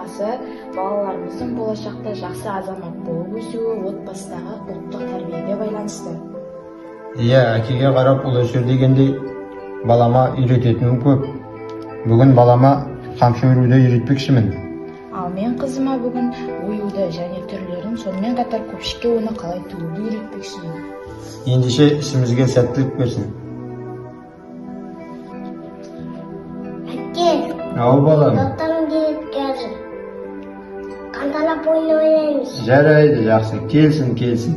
мақсаты балаларымыздың болашақта жақсы азамат болып өсуі отбасыдағы ұлттық тәрбиеге байланысты. Иә, әкеге қарап ұл өсер дегендей, балама үйрететінім көп. Бүгін балама қамшы өруді үйретпекшімін. Ал мен қызыма бүгін оюды және түрлерін, сонымен қатар көпшікке оны қалай тігуді үйретпекшімін. Ендеше ісімізге сәттілік берсін. Әке, Ау балам, доктам келіп келді. Қанталап ойнаймыз. жарайды, жақсы, келсін.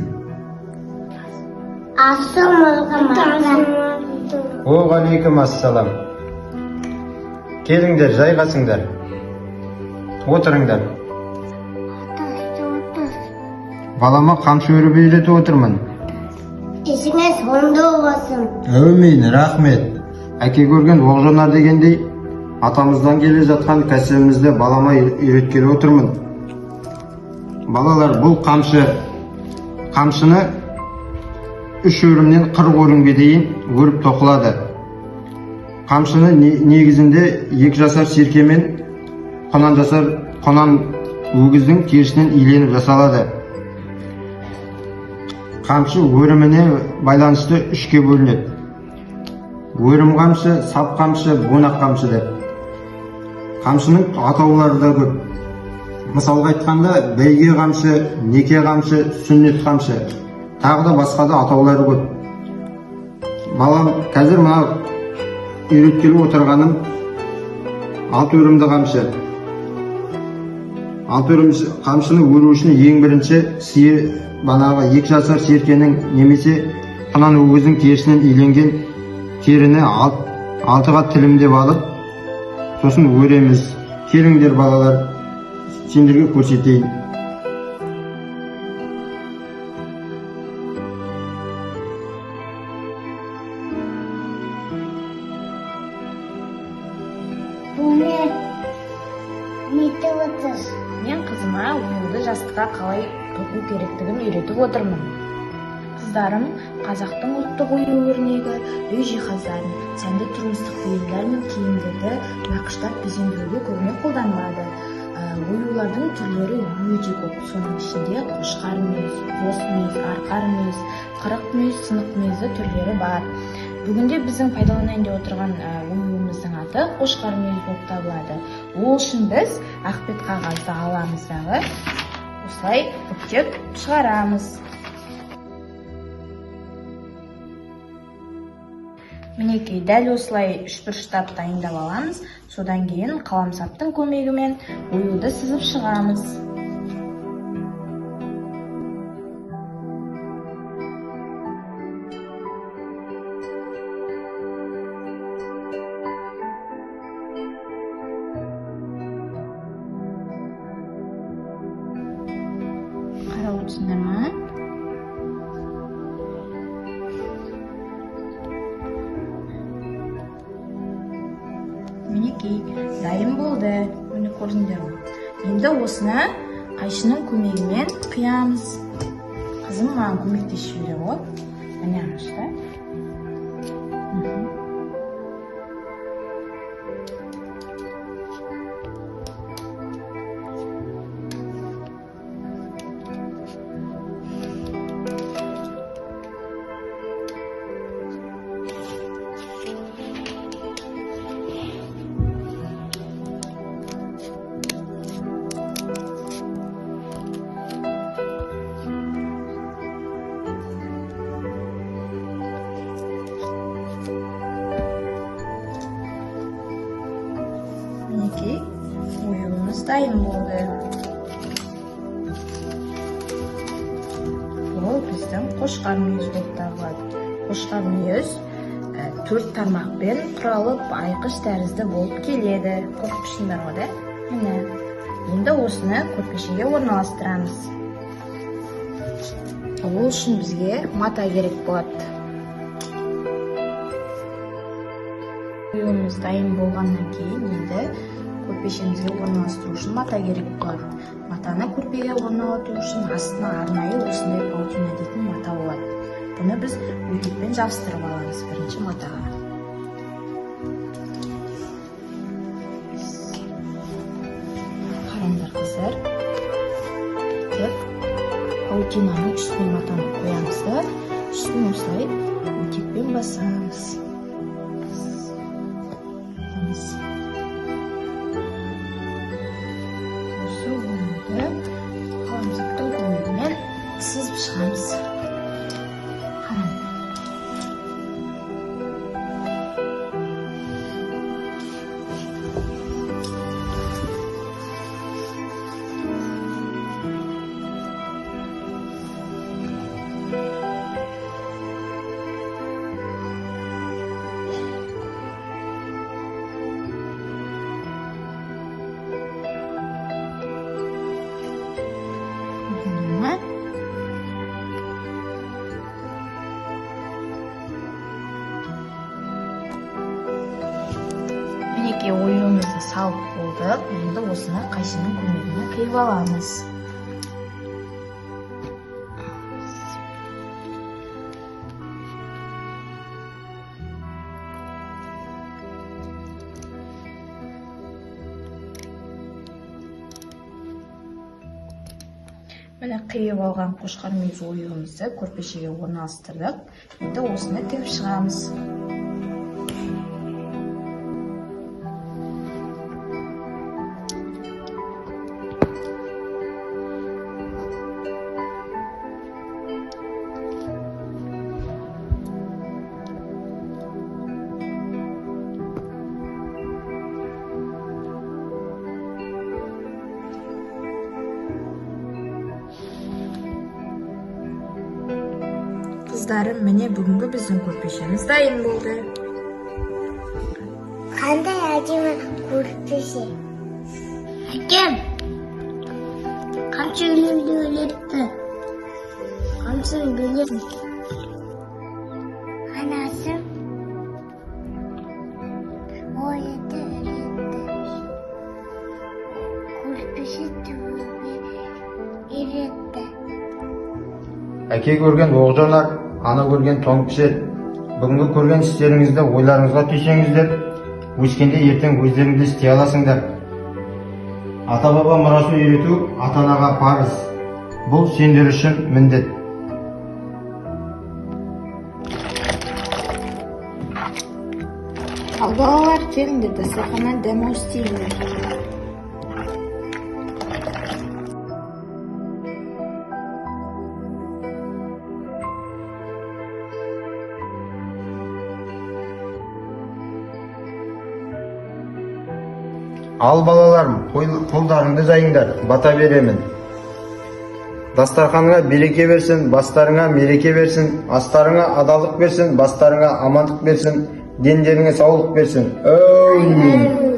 Ассалаумағалейкум. Оғалейкум ассалам. Келіңдер, жайғасыңдар. Отырыңдар. Балама қамшы өріп үйретіп отырмын. Ісіңіз оңды болсын. Әумин, рахмет. Әке көрген оқ жонар дегендей, атамыздан келе жатқан кәсібімізді балама үйреткелі отырмын. Балалар, бұл қамшыны 3 өрімнен 40 өрімге дейін өріп тоқылады. Қамшыны негізінде 2 жасар серке мен қонан өгіздің терісінен иленіп жасалады. Қамшы өріміне байланысты 3-ке бөлінеді. Өрім қамшы, сап қамшы, бунақ қамшы деп. Қамшының атаулары да көп. Мысалға айтқанда, бәйге қамшы, неке қамшы, сүннет қамшы, тағы да басқа да атаулары көп. Балам, қазір мына үйреткелі отырғаным 6 өрімді қамшы. 6 өрім қамшыны өру үшін ең бірінші банаға 2 жасар серкенің немесе қонан өгіздің терісінен иленген теріні 6-ға тілімдеп алып, сосын өреміз. Келіңдер балалар, сендерге көрсетейін. Бұны нетіп отыр? Мен қызыма оюды жастыққа қалай тоқу керектігін үйретіп отырмын. Қыздарым қазақтың ұлттық ою өрнегі, үй жиһаздарын, сәнді тұрмыстық бұйымдар мен киімдерді нақыштап безендіруге көбіне қолданылады. Оюлардың түрлері өте көп. Соның ішінде қошқар мүйіз, қос мүйіз, арқар мүйіз, қырық мүйіз, сынық мүйізді түрлері бар. Бүгінде біздің пайдаланайын деп отырған оюымыздың аты қошқар мүйіз болып табылады. Ол үшін біз ақбет қағазды аламыздағы осылай бүктеп шығарамыз. Мінекей, дәл осылай үшбұрыштап дайындап аламыз. Содан кейін қаламсаптың көмегімен оюды сызып шығамыз. Қарап отырсыңдар ма? Мінекей, дайын болды. Міне көрдіңдер ме? Енді осыны қайшының көмегімен қиямыз. Қызым маған көмектесіп жүре ғой. Міне ашты. Мінекей, оюымыз дайын болды. Бұл біздің қошқар мүйіз болып табылады. Қошқар мүйіз 4 тармақпен құралып айқыш тәрізді болып келеді. Көріп тұрсыңдар ғой, да? Міне. Енді осыны көрпешеге орналастырамыз. Ол үшін бізге мата керек болады. Оюымыз дайын болғаннан кейін енді көрпешемізге орналастыру үшін мата керек болады. Матаны көрпеге орналастыру үшін астына арнайы осындай паутина дейтін мата болады. Бұны біз өтекпен жабыстырып аламыз бірінші матаға. Қараңдар. плотинаның үстіне матаны қоямыз да, үстіне осылай текпен басамыз. Осы ойынды қаламсаптың көмегімен сызып шығамыз. Қараңыз. Мінекей ойуымызды салып болдық. Енді осыны қайшының көмегімен қиып аламыз. Міне қиып алған қошқар мүйіз ойуымызды көрпешеге орналастырдық. Енді осыны тігіп шығамыз. Қыздарым, міне бүгінгі біздің көрпешеміз дайын болды. Қандай әдемі көрпеше. Әкем, қамшы өлеңді өлетті. Қамшын бөлесің. Анасым ойыды өлетті. Көрпеше түбі үйретті. Әке көрген оқ жанар, ана көрген тоң пішер. Бүгінгі көрген істеріңізді ойларыңызға түйсеңіздер, өскенде ертең өздеріңді істей аласыңдар. Ата-баба мұрасын үйрету ата-анаға парыз. Бұл сендер үшін міндет. Ал балалар, келіңдер, дастарханнан дәм істейміз. Ал балаларым, қолдарыңды жайыңдар, бата беремін. Дастарханыңа береке берсін, бастарыңа мереке берсін, астарыңа адалдық берсін, бастарыңа амандық берсін, дендеріңе саулық берсін. Әумин.